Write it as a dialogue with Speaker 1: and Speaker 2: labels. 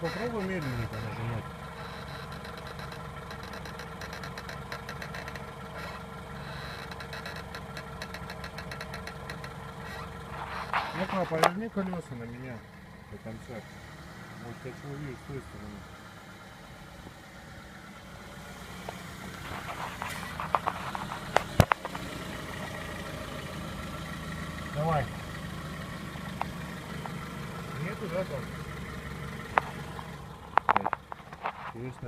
Speaker 1: Попробуй медленненько нажимать. Ну-ка, поверни колеса на меня до конца. Вот я чего вижу с той стороны. Давай. Нету, да, там? Интересно.